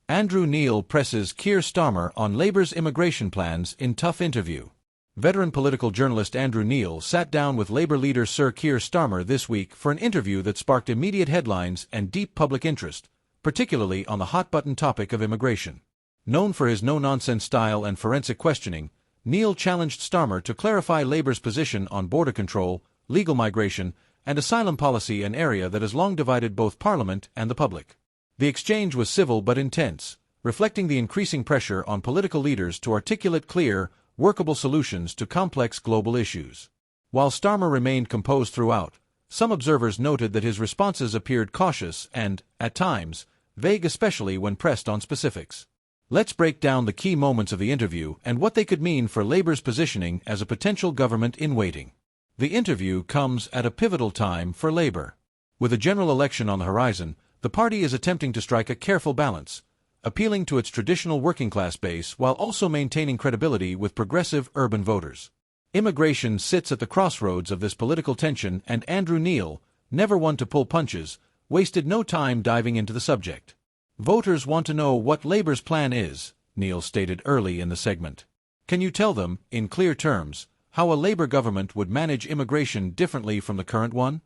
Andrew Neil presses Keir Starmer on Labour's immigration plans in tough interview. Veteran political journalist Andrew Neil sat down with Labour leader Sir Keir Starmer this week for an interview that sparked immediate headlines and deep public interest, particularly on the hot-button topic of immigration. Known for his no-nonsense style and forensic questioning, Neil challenged Starmer to clarify Labour's position on border control, legal migration, and asylum policy, an area that has long divided both Parliament and the public. The exchange was civil but intense, reflecting the increasing pressure on political leaders to articulate clear, workable solutions to complex global issues. While Starmer remained composed throughout, some observers noted that his responses appeared cautious and, at times, vague, especially when pressed on specifics. Let's break down the key moments of the interview and what they could mean for Labour's positioning as a potential government in waiting. The interview comes at a pivotal time for Labour. With a general election on the horizon, the party is attempting to strike a careful balance, appealing to its traditional working-class base while also maintaining credibility with progressive urban voters. Immigration sits at the crossroads of this political tension, and Andrew Neil, never one to pull punches, wasted no time diving into the subject. Voters want to know what Labour's plan is, Neil stated early in the segment. Can you tell them, in clear terms, how a Labour government would manage immigration differently from the current one?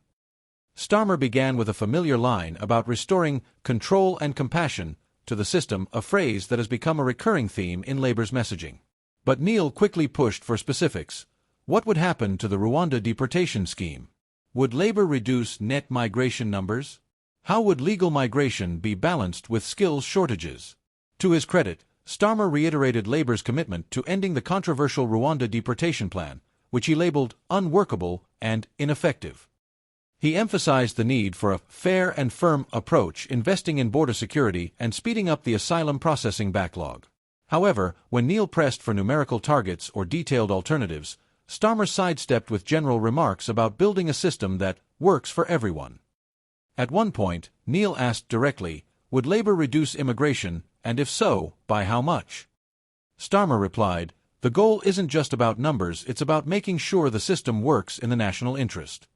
Starmer began with a familiar line about restoring control and compassion to the system, a phrase that has become a recurring theme in Labour's messaging. But Neil quickly pushed for specifics. What would happen to the Rwanda deportation scheme? Would Labour reduce net migration numbers? How would legal migration be balanced with skills shortages? To his credit, Starmer reiterated Labour's commitment to ending the controversial Rwanda deportation plan, which he labelled unworkable and ineffective. He emphasized the need for a fair and firm approach, investing in border security and speeding up the asylum processing backlog. However, when Neil pressed for numerical targets or detailed alternatives, Starmer sidestepped with general remarks about building a system that works for everyone. At one point, Neil asked directly, would Labour reduce immigration, and if so, by how much? Starmer replied, the goal isn't just about numbers, it's about making sure the system works in the national interest.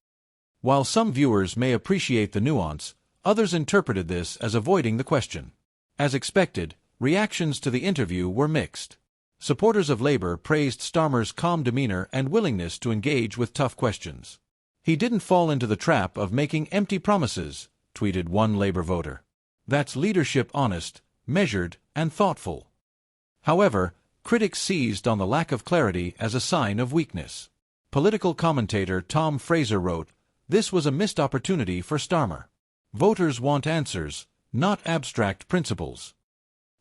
While some viewers may appreciate the nuance, others interpreted this as avoiding the question. As expected, reactions to the interview were mixed. Supporters of Labour praised Starmer's calm demeanour and willingness to engage with tough questions. He didn't fall into the trap of making empty promises, tweeted one Labour voter. That's leadership, honest, measured, and thoughtful. However, critics seized on the lack of clarity as a sign of weakness. Political commentator Tom Fraser wrote, this was a missed opportunity for Starmer. Voters want answers, not abstract principles.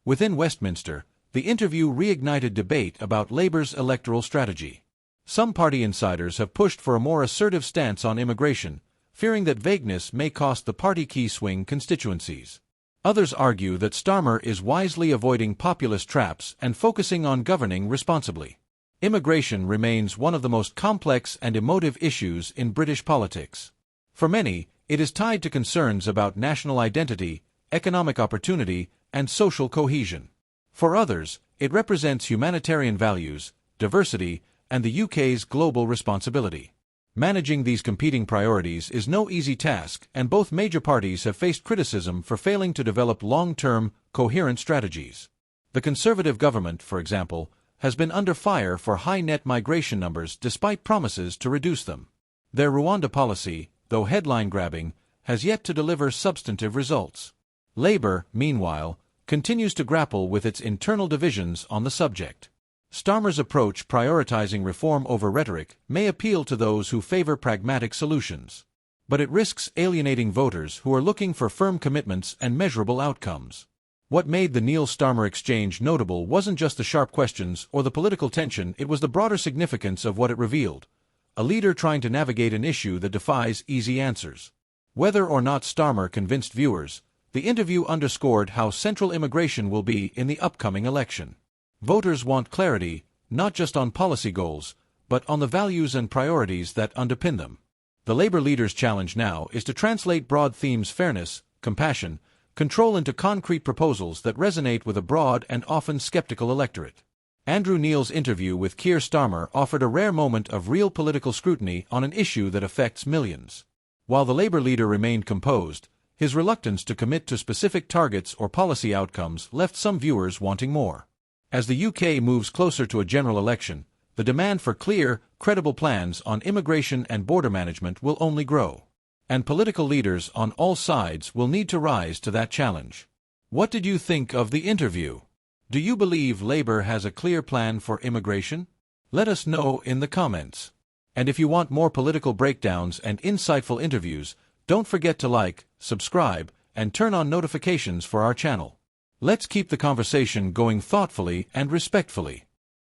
Within Westminster, the interview reignited debate about Labour's electoral strategy. Some party insiders have pushed for a more assertive stance on immigration, fearing that vagueness may cost the party key swing constituencies. Others argue that Starmer is wisely avoiding populist traps and focusing on governing responsibly. Immigration remains one of the most complex and emotive issues in British politics. For many, it is tied to concerns about national identity, economic opportunity, and social cohesion. For others, it represents humanitarian values, diversity, and the UK's global responsibility. Managing these competing priorities is no easy task, and both major parties have faced criticism for failing to develop long-term, coherent strategies. The Conservative government, for example, has been under fire for high net migration numbers despite promises to reduce them. Their Rwanda policy, though headline-grabbing, has yet to deliver substantive results. Labour, meanwhile, continues to grapple with its internal divisions on the subject. Starmer's approach, prioritizing reform over rhetoric, may appeal to those who favor pragmatic solutions. But it risks alienating voters who are looking for firm commitments and measurable outcomes. What made the Neil-Starmer exchange notable wasn't just the sharp questions or the political tension, it was the broader significance of what it revealed. A leader trying to navigate an issue that defies easy answers. Whether or not Starmer convinced viewers, the interview underscored how central immigration will be in the upcoming election. Voters want clarity, not just on policy goals, but on the values and priorities that underpin them. The Labour leader's challenge now is to translate broad themes fairness, compassion, control into concrete proposals that resonate with a broad and often skeptical electorate. Andrew Neil's interview with Keir Starmer offered a rare moment of real political scrutiny on an issue that affects millions. While the Labour leader remained composed, His reluctance to commit to specific targets or policy outcomes left some viewers wanting more. As the UK moves closer to a general election, the demand for clear, credible plans on immigration and border management will only grow. And political leaders on all sides will need to rise to that challenge. What did you think of the interview? Do you believe Labour has a clear plan for immigration? Let us know in the comments. And if you want more political breakdowns and insightful interviews, don't forget to like, subscribe, and turn on notifications for our channel. Let's keep the conversation going thoughtfully and respectfully.